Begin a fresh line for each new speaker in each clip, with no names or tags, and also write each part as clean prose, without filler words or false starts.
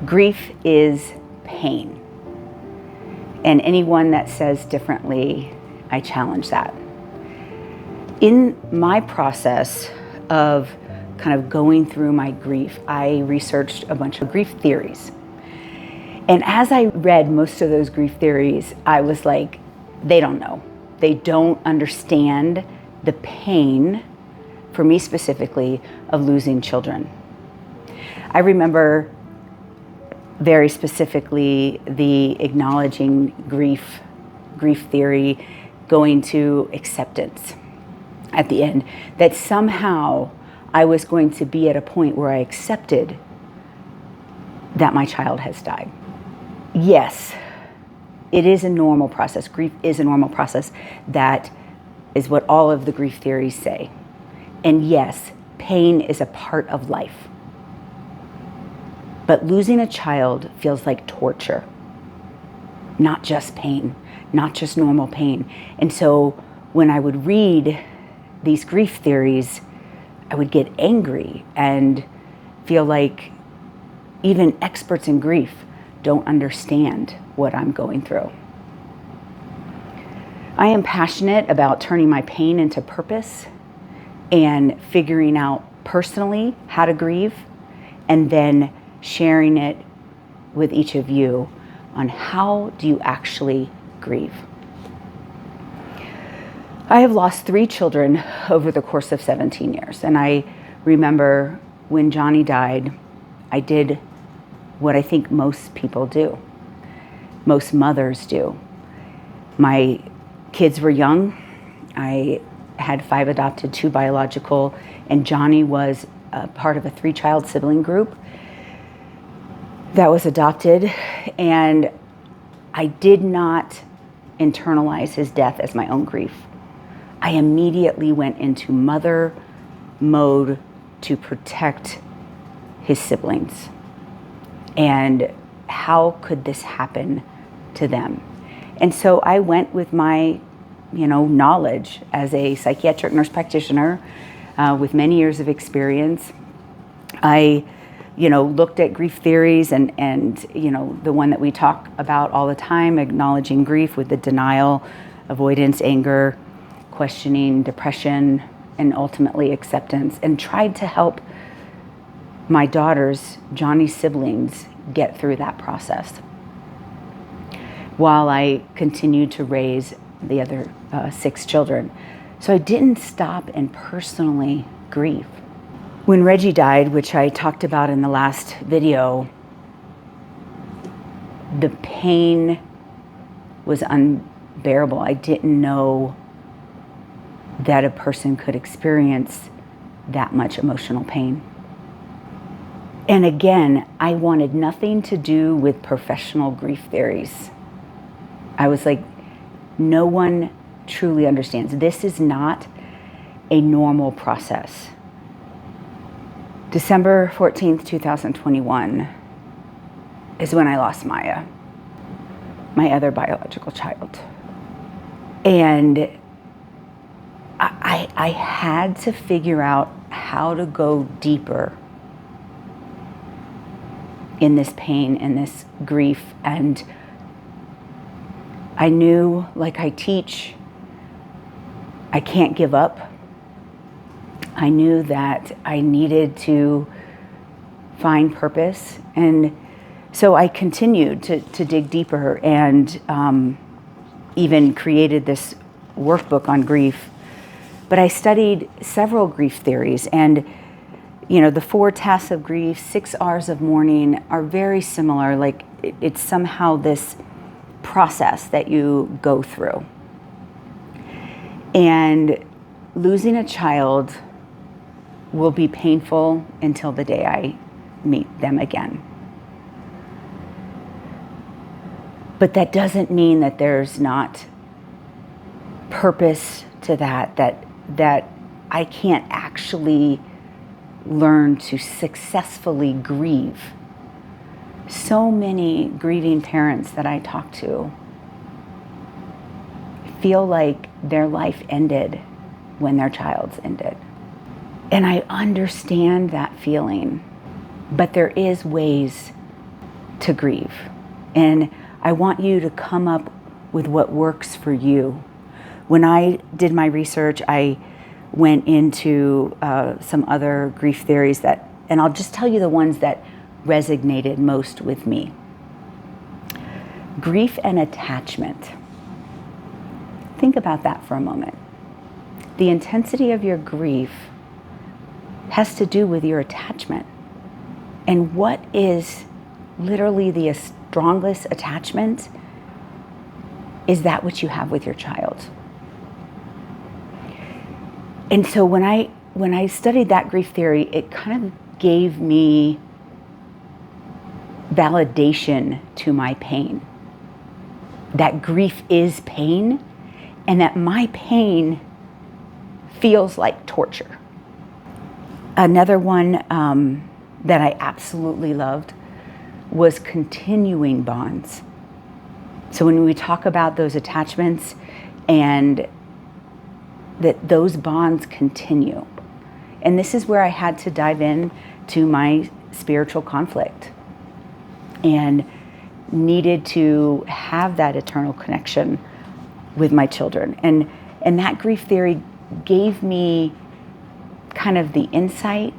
Grief is pain. And anyone that says differently, I challenge that. In my process of kind of going through my grief, I researched a bunch of grief theories. And as I read most of those grief theories, I was like, they don't know. They don't understand the pain, for me specifically, of losing children. I remember very specifically the acknowledging grief theory, going to acceptance at the end, that somehow I was going to be at a point where I accepted that my child has died. Yes, it is a normal process. Grief is a normal process. That is what all of the grief theories say. And yes, pain is a part of life. But losing a child feels like torture, not just pain, not just normal pain. And so when I would read these grief theories, I would get angry and feel like even experts in grief don't understand what I'm going through. I am passionate about turning my pain into purpose and figuring out personally how to grieve, and then sharing it with each of you on how do you actually grieve. I have lost 3 children over the course of 17 years. And I remember when Johnny died, I did what I think most people do, most mothers do. My kids were young. I had 5 adopted, 2 biological, and Johnny was a part of a 3-child sibling group that was adopted, and I did not internalize his death as my own grief. I immediately went into mother mode to protect his siblings. And how could this happen to them? And so I went with my, knowledge as a psychiatric nurse practitioner with many years of experience. I looked at grief theories and the one that we talk about all the time, acknowledging grief with the denial, avoidance, anger, questioning, depression, and ultimately acceptance, and tried to help my daughters, Johnny's siblings, get through that process while I continued to raise the other 6 children. So I didn't stop and personally grieve. When Reggie died, which I talked about in the last video, the pain was unbearable. I didn't know that a person could experience that much emotional pain. And again, I wanted nothing to do with professional grief theories. I was like, no one truly understands. This is not a normal process. December 14th, 2021 is when I lost Maya, my other biological child. And I had to figure out how to go deeper in this pain and this grief. And I knew, like I teach, I can't give up. I knew that I needed to find purpose. And so I continued to dig deeper and even created this workbook on grief. But I studied several grief theories, and the 4 tasks of grief, 6 R's of mourning are very similar. Like it's somehow this process that you go through. And losing a child will be painful until the day I meet them again. But that doesn't mean that there's not purpose to that I can't actually learn to successfully grieve. So many grieving parents that I talk to feel like their life ended when their child's ended. And I understand that feeling, but there is ways to grieve. And I want you to come up with what works for you. When I did my research, I went into some other grief theories and I'll just tell you the ones that resonated most with me. Grief and attachment. Think about that for a moment. The intensity of your grief has to do with your attachment. And what is literally the strongest attachment is that which you have with your child. And so when I studied that grief theory, it kind of gave me validation to my pain. That grief is pain, and that my pain feels like torture. Another one that I absolutely loved was continuing bonds. So when we talk about those attachments and that those bonds continue. And this is where I had to dive in to my spiritual conflict and needed to have that eternal connection with my children. And that grief theory gave me kind of the insight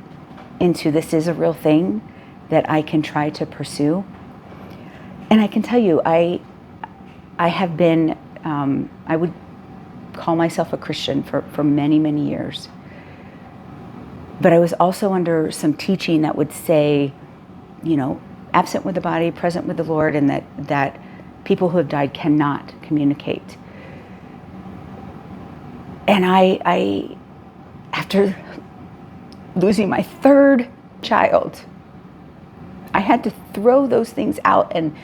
into this is a real thing that I can try to pursue. And I can tell you, I have been, I would call myself a Christian for many, many years. But I was also under some teaching that would say, absent with the body, present with the Lord, and that people who have died cannot communicate. And I after losing my third child, I had to throw those things out and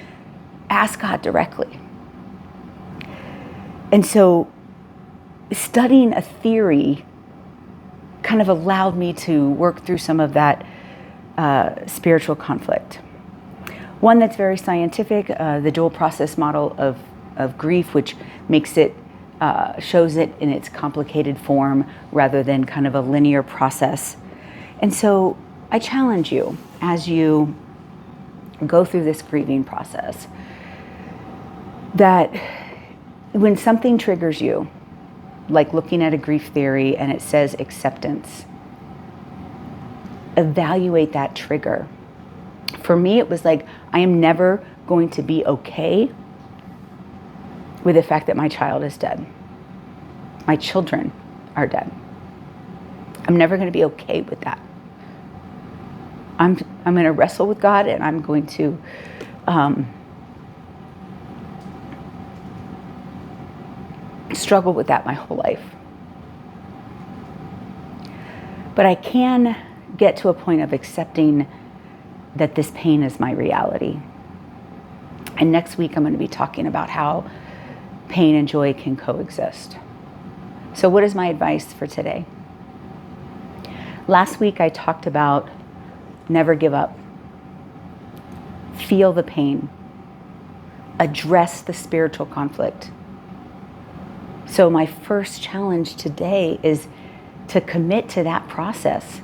ask God directly. And so studying a theory kind of allowed me to work through some of that spiritual conflict. One that's very scientific, the dual process model of grief, which makes it, shows it in its complicated form rather than kind of a linear process. And so I challenge you as you go through this grieving process that when something triggers you, like looking at a grief theory and it says acceptance, evaluate that trigger. For me, it was like, I am never going to be okay with the fact that my child is dead. My children are dead. I'm never going to be okay with that. I'm going to wrestle with God, and I'm going to struggle with that my whole life. But I can get to a point of accepting that this pain is my reality. And next week I'm going to be talking about how pain and joy can coexist. So what is my advice for today? Last week I talked about never give up. Feel the pain. Address the spiritual conflict. So my first challenge today is to commit to that process.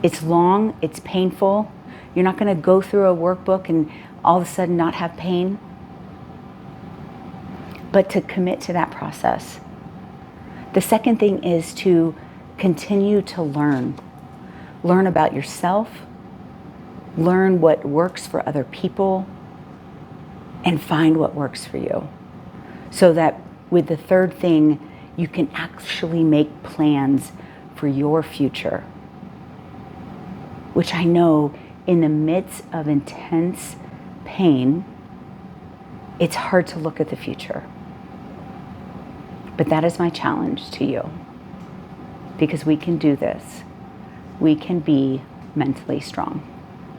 It's long, it's painful. You're not going to go through a workbook and all of a sudden not have pain. But to commit to that process. The second thing is to continue to learn. Learn about yourself. Learn what works for other people. And find what works for you. So that with the third thing, you can actually make plans for your future. Which I know in the midst of intense pain, it's hard to look at the future. But that is my challenge to you. Because we can do this. We can be mentally strong.